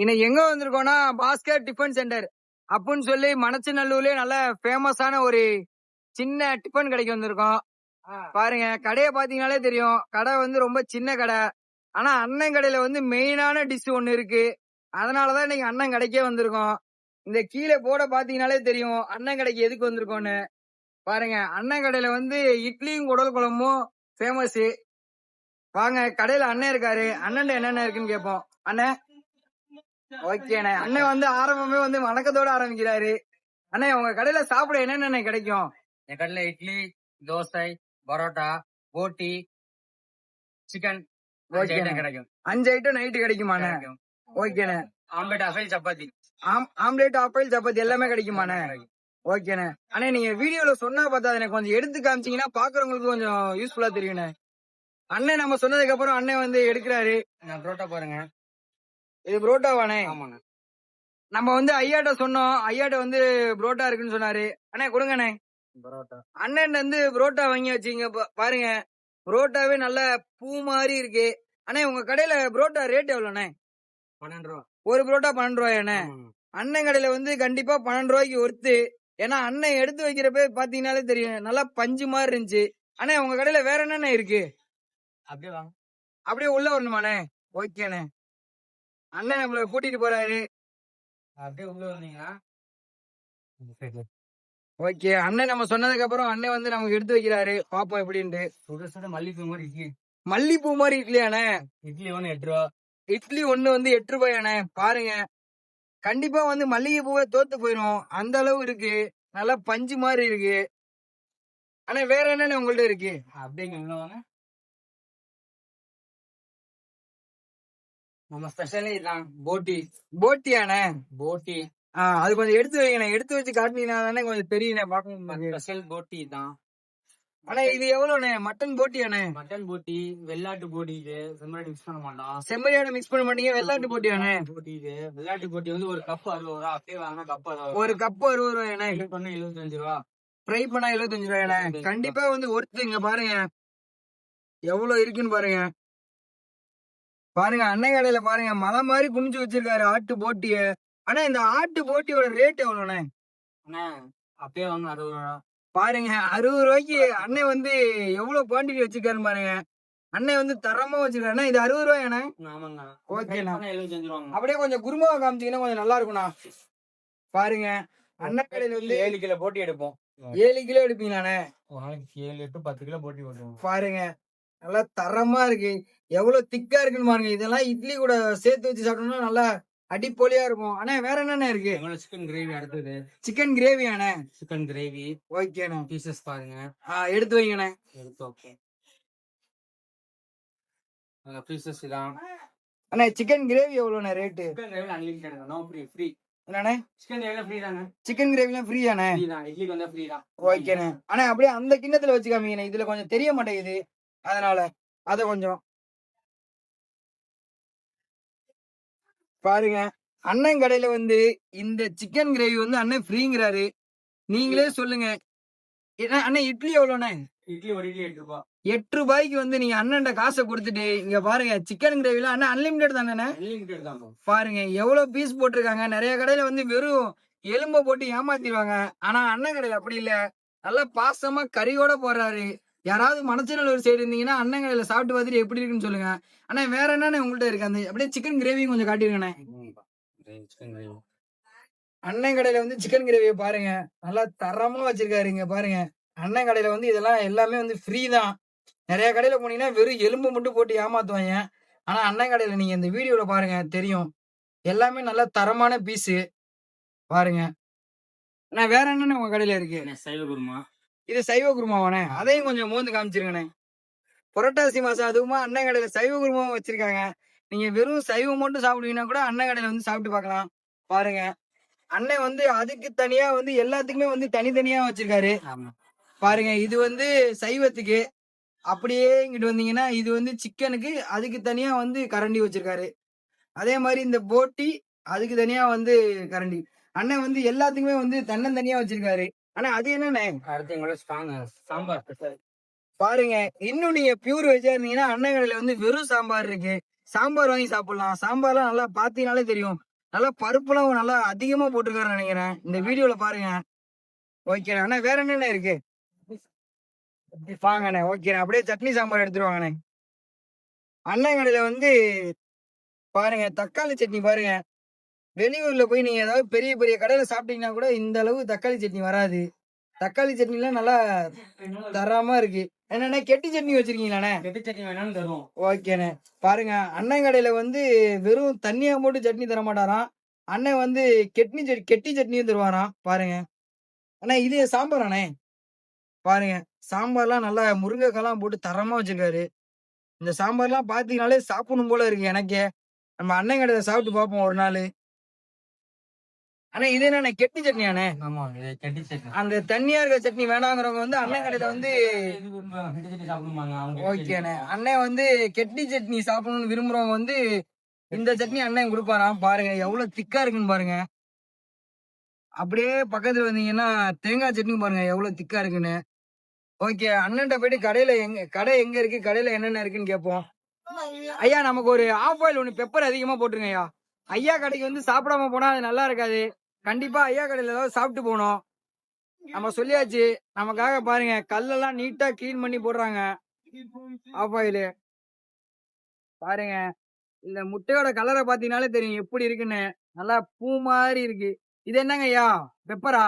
இன்னைக்கு எங்க வந்திருக்கோம்னா Bhaskar tiffin centre அப்படின்னு சொல்லி மணச்சநல்லூர்லயே நல்ல ஃபேமஸான ஒரு சின்ன டிஃபன் கடைக்கு வந்திருக்கோம். பாருங்க கடையை பாத்தீங்கன்னாலே தெரியும். கடை வந்து ரொம்ப சின்ன கடை. ஆனா அண்ணன் கடையில வந்து மெயினான டிஷ் ஒண்ணு இருக்கு. அதனாலதான் இன்னைக்கு அண்ணன் கடைக்கே வந்திருக்கோம். இந்த கீழே போட பாத்தீங்கன்னாலே தெரியும் அண்ணன் கடைக்கு எதுக்கு வந்திருக்கோம்னு. பாருங்க அண்ணன் கடையில வந்து இட்லியும் குடல் குழம்பும் ஃபேமஸ். வாங்க கடையில அண்ணன் இருக்காரு. அண்ணன் என்னென்ன இருக்குன்னு கேட்போம். அண்ணன் ஓகேண்ணே. அண்ணன் வந்து ஆரம்பமே வந்து வணக்கத்தோட ஆரம்பிக்கிறாரு. அண்ணே உங்க கடையில சாப்பிட என்னென்ன கிடைக்கும்? என் கடையில இட்லி, தோசை, பரோட்டா, போட்டி, சிக்கன் கிடைக்கும். 5 ஐட்டம் நைட்டு கிடைக்குமாண்ணே? ஓகேண்ணே. ஆம்லெட், அஃபைல், சப்பாத்தி. ஆம்லேட், ஆப்பைல், சப்பாத்தி எல்லாமே கிடைக்குமாண்ணே? ஓகேண்ணே. அண்ணே நீங்க வீடியோல சொன்னா பார்த்தா எனக்கு கொஞ்சம் எடுத்து காமிச்சீங்கன்னா பாக்குறவங்களுக்கு கொஞ்சம் யூஸ்ஃபுல்லா தெரியுண்ணே. அண்ணன் நம்ம சொன்னதுக்கு அப்புறம் அண்ணன் வந்து எடுக்கிறாரு. புரோட்டா பாருங்க. இது புரோட்டாவானே? ஆமாண்ணே. நம்ம வந்து ஐயாட்ட சொன்னோம். ஐயாட்ட வந்து புரோட்டா இருக்குன்னு சொன்னாரு. அண்ணே கொடுங்கண்ணே. பரோட்டா. அண்ணன் வந்து புரோட்டா வாங்கி வச்சீங்க பாருங்க. புரோட்டாவே நல்ல பூ மாதிரி இருக்கு. அண்ணே உங்க கடையில புரோட்டா ரேட் எவ்வளவுண்ணே? 12 ரூபா. ஒரு புரோட்டா 12 ரூபாயாண்ணே? அண்ணன் கடையில வந்து கண்டிப்பா 12 ரூபாய்க்கு ஒர்த்து. ஏன்னா அண்ணன் எடுத்து வைக்கிறப்ப பாத்தீங்கன்னாலே தெரியும் நல்லா பஞ்சு மாதிரி இருந்துச்சு. அண்ணே உங்க கடையில வேற என்னென்ன இருக்கு? அப்படியே வாங்க. அப்படியே உள்ள வரணுமாண்ணே? ஓகேண்ணே. அண்ணன் நம்மள கூட்டிட்டு போறாரு. அப்படியே உள்ள வந்தீங்கன்னா ஓகே. அண்ணன் நம்ம சொன்னதுக்கு அப்புறம் அண்ணன் வந்து நமக்கு எடுத்து வைக்கிறாரு. பாப்போம் எப்படின்ட்டு. சுட சுட மல்லிப்பூ மாதிரி இட்லி. மல்லிப்பூ மாதிரி இட்லியாண்ணே? இட்லி ஒண்ணு 8 ரூபா. இட்லி ஒண்ணு வந்து 8 ரூபாயாண்ணே? பாருங்க கண்டிப்பா வந்து மல்லிகை பூவே தோத்து போயிடும். அந்த அளவு இருக்கு. நல்லா பஞ்சு மாதிரி இருக்கு. ஆனா வேற என்னன்னு உங்கள்ட்ட இருக்கு? அப்படியே உள்ள வாங்க. நம்ம ஸ்பெஷலே இதான் போட்டி. போட்டியாண்ணே? போட்டி. அது கொஞ்சம் எடுத்து வைங்கண்ணே. எடுத்து வச்சு காட்டினீங்கன்னா தானே கொஞ்சம் தெரியுண்ணே பார்க்கணும். ஸ்பெஷல் போட்டி தான். ஆனா இது எவ்வளவுண்ணே? மட்டன் போட்டியாண்ணே? மட்டன் போட்டி, வெள்ளாட்டு போட்டி. இது செம்மறி மிக்ஸ் பண்ண மாட்டோம். செம்மறியாடு மிக்ஸ் பண்ண மாட்டீங்க? வெள்ளாட்டு போட்டியாண்ணே? போட்டி. இது வெள்ளாட்டு போட்டி வந்து ஒரு கப் 60 ரூபா. அப்படியே வாங்க கப் 60. ஒரு கப் 60 ரூபாயாண்ணே? ஃப்ரை பண்ண 75 ரூபா. ஃப்ரை பண்ணா 75 ரூபாயாண்ணே? கண்டிப்பா வந்து ஒருத்தங்க பாருங்க எவ்வளவு இருக்குன்னு பாருங்க. பாருங்க அண்ணன் கடையில பாருங்க மலை மாதிரி குமிச்சு வச்சிருக்காரு ஆட்டு போட்டிய. ஆனா இந்த ஆட்டு போட்டியோட ரேட் எவ்வளவுண்ணே? அண்ணா அப்படியே வாங்க 60 ரூபா. பாருங்க 60 ரூபாய்க்கு அண்ணன் வந்து எவ்வளவு குவான்டிட்டி வச்சிருக்காரு பாருங்க. அண்ணன் வந்து தரமா வச்சிருக்காருண்ணா. இது 60 ரூபாயாண்ணே? ஆமாங்க. ஓகேண்ணா. 75 ரூபாங்க. அப்படியே கொஞ்சம் குருமாவை காமிச்சீங்கன்னா கொஞ்சம் நல்லா இருக்கும்ண்ணா. பாருங்க அண்ணன் கடையில வந்து 7 கிலோ போட்டி எடுப்போம். 7 கிலோ எடுப்பீங்களாண்ணே? நாளைக்கு 7 to 10 கிலோ போட்டி போடுவோம். பாருங்க நல்லா தரமா இருக்கு. எவ்வளவு திக்கா இருக்குன்னு பாருங்க. இதெல்லாம் இட்லி கூட சேர்த்து வச்சு சாப்பிட்டோம்னா நல்லா அடிப்பொலியா இருக்கும். ஆனா வேற என்னென்ன இருக்கு? சிக்கன் கிரேவி அடுத்தது. சிக்கன் கிரேவியாண்ணே? Chicken gravy. ஓகேண்ணே. பீசஸ் பாருங்க. எடுத்து வைங்கண்ணே. எடுத்து ஓகே. பீசஸ் இதான். அண்ணே சிக்கன் கிரேவி எவ்வளவுண்ணே ரேட்டு? சிக்கன் கிரேவி அன்லிமிட்டட் தான். No free. என்னண்ணே? சிக்கன் கிரேவி ஃப்ரீ தாங்க. சிக்கன் கிரேவிலாம் ஃப்ரீயாண்ணே? ஃப்ரீ தான். இட்லிக்கு வந்து ஃப்ரீ தான். ஓகேண்ணே. அண்ணே அப்படியே அந்த கிண்ணத்துல வச்சு காமிங்கண்ணே. இதுல கொஞ்சம் தெரிய மாட்டேங்குது. அதனால அத கொஞ்சம் பாருங்க. அண்ணன் கடையில வந்து இந்த சிக்கன் கிரேவி வந்து அண்ணன் ஃப்ரீங்கிறாரு. நீங்களே சொல்லுங்க. அண்ணன் இட்லி எவ்வளவுண்ணே? இட்லி ஒரு இட்லி 8 ரூபா. 8 ரூபாய்க்கு வந்து நீங்க அண்ணன்ட காசை கொடுத்துட்டு இங்க பாருங்க சிக்கன் கிரேவில அண்ணன் அன்லிமிடெட் தானே? அன்லிமிட்டட் தான். பாருங்க எவ்வளவு பீஸ் போட்டிருக்காங்க. நிறைய கடையில வந்து வெறும் எலும்ப போட்டு ஏமாத்திடுவாங்க. ஆனா அண்ணன் கடையில அப்படி இல்ல. நல்லா பாசமா கறியோட போடுறாரு. யாராவது மணச்சநல்லூர் சைடு இருந்தீங்கன்னா அண்ணன் கடையில சாப்பிட்டு பார்த்துட்டு எப்படி இருக்குன்னு சொல்லுங்க. ஆனா வேற என்னன்னு உங்கள்ட்ட இருக்கு? அந்த அப்படியே சிக்கன் கிரேவி கொஞ்சம் காட்டிருக்கண்ணே. அண்ணன் கடையில வந்து சிக்கன் கிரேவியை பாருங்க நல்லா தரமா வச்சிருக்காருங்க. பாருங்க அண்ணன் கடையில வந்து இதெல்லாம் எல்லாமே வந்து ஃப்ரீ தான். நிறைய கடையில போனீங்கன்னா வெறும் எலும்பு மட்டும் போட்டு ஏமாத்துவாங்க. ஆனா அண்ணன் கடையில நீங்க இந்த வீடியோல பாருங்க தெரியும். எல்லாமே நல்ல தரமான பீஸு. பாருங்க. ஆனா வேற என்னன்னு உங்க கடையில இருக்கு? சைவ குருமா. இது சைவ குருமாவானே? அதையும் கொஞ்சம் மோந்து காமிச்சிருங்கண்ணே. புரட்டாசி மாசம் அதுவுமா அண்ணன் கடையில சைவ குருமாவும் வச்சிருக்காங்க. நீங்க வெறும் சைவம் மட்டும் சாப்பிடுவீங்கன்னா கூட அண்ணன் கடையில வந்து சாப்பிட்டு பார்க்கலாம். பாருங்க அண்ணன் வந்து அதுக்கு தனியா வந்து எல்லாத்துக்குமே வந்து தனித்தனியா வச்சிருக்காரு. பாருங்க இது வந்து சைவத்துக்கு. அப்படியே இங்கிட்டு வந்தீங்கன்னா இது வந்து சிக்கனுக்கு அதுக்கு தனியா வந்து கரண்டி வச்சிருக்காரு. அதே மாதிரி இந்த போட்டி அதுக்கு தனியா வந்து கரண்டி. அண்ணன் வந்து எல்லாத்துக்குமே வந்து தன்னந்தனியா வச்சிருக்காரு. ஆனா அது என்னண்ணே? அடுத்து சாம்பார். பாருங்க இன்னும் நீங்க பியூர் வெஜ்ஜா இருந்தீங்கன்னா அண்ணன் கடையில வந்து வெறும் சாம்பார் இருக்கு. சாம்பார் வாங்கி சாப்பிடலாம். சாம்பார்லாம் நல்லா பாத்தீங்கன்னாலே தெரியும். நல்லா பருப்புலாம் நல்லா அதிகமா போட்டிருக்காருன்னு நினைக்கிறேன். இந்த வீடியோல பாருங்க. ஓகே அண்ணா, வேற என்னென்ன இருக்கு? வாங்கண்ணே. ஓகே, அப்படியே சட்னி சாம்பார் எடுத்துட்டு வாங்கண்ணே. அண்ணன் கடையில வந்து பாருங்க, தக்காளி சட்னி பாருங்க. வெளியூர்ல போய் நீங்க ஏதாவது பெரிய பெரிய கடையில சாப்பிட்டீங்கன்னா கூட இந்த அளவு தக்காளி சட்னி வராது. தக்காளி சட்னிலாம் நல்லா தரமா இருக்கு. என்னண்ணே, கெட்டி சட்னி வச்சிருக்கீங்களாண்ணே? கெட்டி சட்னி வேணாலும் தருவோம். ஓகேண்ணே. பாருங்க, அண்ணன் கடையில வந்து வெறும் தண்ணியா போட்டு சட்னி தர மாட்டாராம். அண்ணன் வந்து கெட்டி சட்னியும் தருவாராம். பாருங்க அண்ணா, இது சாம்பாராண்ணே. பாருங்க, சாம்பார்லாம் நல்லா முருங்கைக்காலாம் போட்டு தரமா வச்சிருக்காரு. இந்த சாம்பார்லாம் பாத்தீங்கன்னாலே சாப்பிடணும் போல இருக்கு எனக்கே. நம்ம அண்ணன் கடையில சாப்பிட்டு பார்ப்போம் ஒரு நாள். ஆனா இது என்னண்ணே, கெட்டி சட்னியாண்ணே? ஆமா, இது கெட்டி சட்னி. அந்த தண்ணியா இருக்க சட்னி வேணாங்கிறவங்க வந்து அண்ணன் கடையில வந்து கெட்டி சட்னி சாப்பிடுவாங்க அவங்க. ஓகேண்ணே. அண்ணன் வந்து கெட்டி சட்னி சாப்பிடணும்னு விரும்புறவங்க வந்து இந்த சட்னி அண்ணன் கொடுப்பாராம். பாருங்க எவ்வளவு திக்கா இருக்குன்னு பாருங்க. அப்படியே பக்கத்துல வந்தீங்கன்னா தேங்காய் சட்னி பாருங்க எவ்வளவு திக்கா இருக்குன்னு. ஓகே, அண்ணன்ட்ட போயிட்டு கடை எங்க இருக்கு, கடையில என்னென்ன இருக்குன்னு கேட்போம். ஐயா, நமக்கு ஒரு ஆஃப் ஆயில் ஒண்ணு பெப்பர் அதிகமா போட்டுருங்க ஐயா. ஐயா கடைக்கு வந்து சாப்பிடாம போனா அது நல்லா இருக்காது. கண்டிப்பா ஐயா கடையில ஏதாவது சாப்பிட்டு போகணும். நம்ம சொல்லியாச்சு. நமக்காக பாருங்க, கல்லெல்லாம் நீட்டா கிளீன் பண்ணி போடுறாங்க. ஆஃப் ஆயிலு பாருங்க. இந்த முட்டையோட கலரை பாத்தீங்கன்னாலே தெரியும் எப்படி இருக்குன்னு. நல்லா பூ மாதிரி இருக்கு. இது என்னங்க ஐயா, பெப்பரா?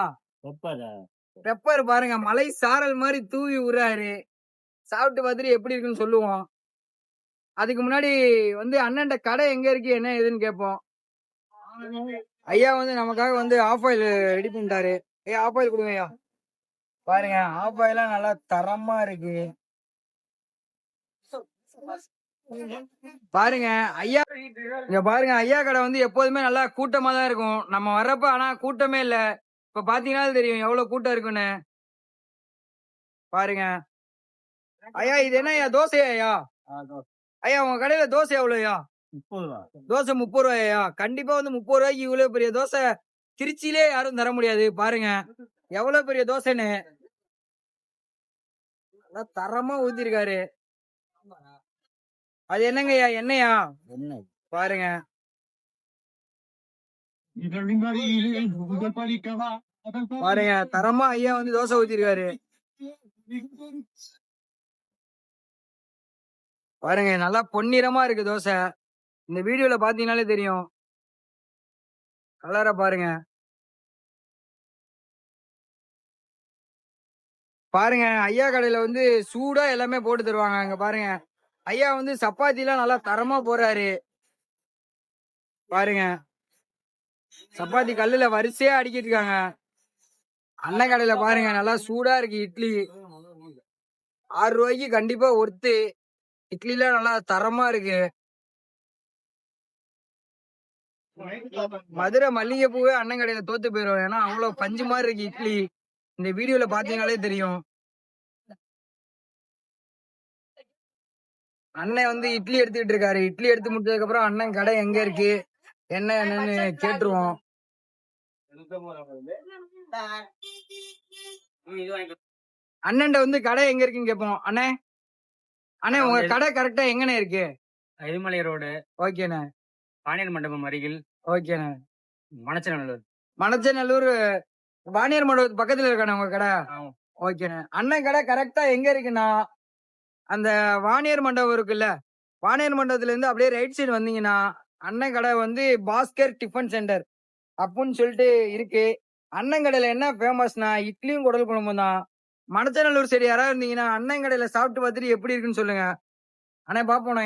பெப்பர் பாருங்க, மலை சாரல் மாதிரி தூவி விடுறாரு. சாப்பிட்டு பார்த்துட்டு எப்படி இருக்குன்னு சொல்லுவோம். அதுக்கு முன்னாடி வந்து அண்ணன்ட்ட கடை எங்க இருக்கு, என்ன ஏதுன்னு கேட்போம். ஐயா வந்து நமக்காக வந்து ஆஃப் ஆயில் ரெடி பண்ணிட்டாரு. ஐயா, ஆஃப் ஆயில் கொடுங்க ஐயா. பாருங்க, ஆஃப் ஆயிலாம் நல்லா தரமா இருக்கு. பாருங்க ஐயா, இங்க பாருங்க, ஐயா கடை வந்து எப்போதுமே நல்லா கூட்டமா தான் இருக்கும். நம்ம வர்றப்ப ஆனா கூட்டமே இல்ல. இப்ப பாத்தீங்கன்னா தெரியும் எவ்வளவு கூட்டம் இருக்குன்னு. பாருங்க ஐயா, இது என்ன ஐயா, தோசையா ஐயா? ஐயா, உங்க கடையில தோசை எவ்வளவு ஐயா? 30 ரூபா. தோசை 30 ரூபாயா? கண்டிப்பா வந்து 30 ரூபாய்க்கு இவ்வளவு பெரிய தோசை திருச்சியிலே யாரும் தர முடியாது. பாருங்க எவ்வளவு பெரிய தோசைன்னு. தரமா ஊத்திருக்காரு. அது என்னங்க ஐயா, எண்ணெயா? பாருங்க பாருங்க, தரமா ஐயா வந்து தோசை ஊத்திருக்காரு. பாருங்க, நல்லா பொன்னிறமா இருக்கு தோசை. இந்த வீடியோல பாத்தீங்கன்னாலே தெரியும். கலரை பாருங்க. பாருங்க, ஐயா கடையில வந்து சூடா எல்லாமே போட்டு தருவாங்க. அங்க பாருங்க, ஐயா வந்து சப்பாத்தி எல்லாம் நல்லா தரமா போறாரு. பாருங்க, சப்பாத்தி கல்லுல வரிசையா அடிக்கிட்டு இருக்காங்க. அண்ணன் கடையில பாருங்க, நல்லா சூடா இருக்கு இட்லி. 6 ரூபாய்க்கு கண்டிப்பா ஒர்த்து. இட்லிலாம் நல்லா தரமா இருக்கு. மதுரை மல்லிகைப்பூவே அண்ணன் கடையில தோத்து போயிடும். ஏன்னா அவ்வளவு பஞ்சு மாதிரி இருக்கு இட்லி. இந்த வீடியோல பாத்தீங்கன்னாலே தெரியும். அண்ணன் வந்து இட்லி எடுத்துக்கிட்டு இருக்காரு. இட்லி எடுத்து முடிச்சதுக்கு அப்புறம் அண்ணன் கடை எங்க இருக்கு, என்னன்னு கேட்டுருவோம். அண்ணன்ட்ட வந்து கடை எங்க இருக்குன்னு கேட்போம். அண்ணே, உங்க கடை கரெக்டா எங்கண்ணே இருக்கு? எரிமலை ரோடு. ஓகேண்ணே. பாண்டியன் மண்டபம் அருகில். ஓகேண்ணே. மணச்சநல்லூர். மணச்சநல்லூர் வாணியர் மண்டபத்து பக்கத்துல இருக்கானே உங்க கடை? ஓகேண்ணே. அண்ணன் கடை கரெக்டா எங்க இருக்குன்னா, அந்த வாணியர் மண்டபம் இருக்குல்ல, வாணியர் மண்டபத்துல இருந்து அப்படியே ரைட் சைடு வந்தீங்கன்னா அண்ணன் கடை வந்து பாஸ்கர் டிஃபன் சென்டர் அப்படின்னு சொல்லிட்டு இருக்கு. அண்ணன் கடையில என்ன ஃபேமஸ்னா இட்லியும் குடல் குழம்பும் தான். மணச்சநல்லூர் சைடு யாராவது இருந்தீங்கன்னா அண்ணன் கடையில சாப்பிட்டு பார்த்துட்டு எப்படி இருக்குன்னு சொல்லுங்க. அண்ணே, பாப்போண்ணே.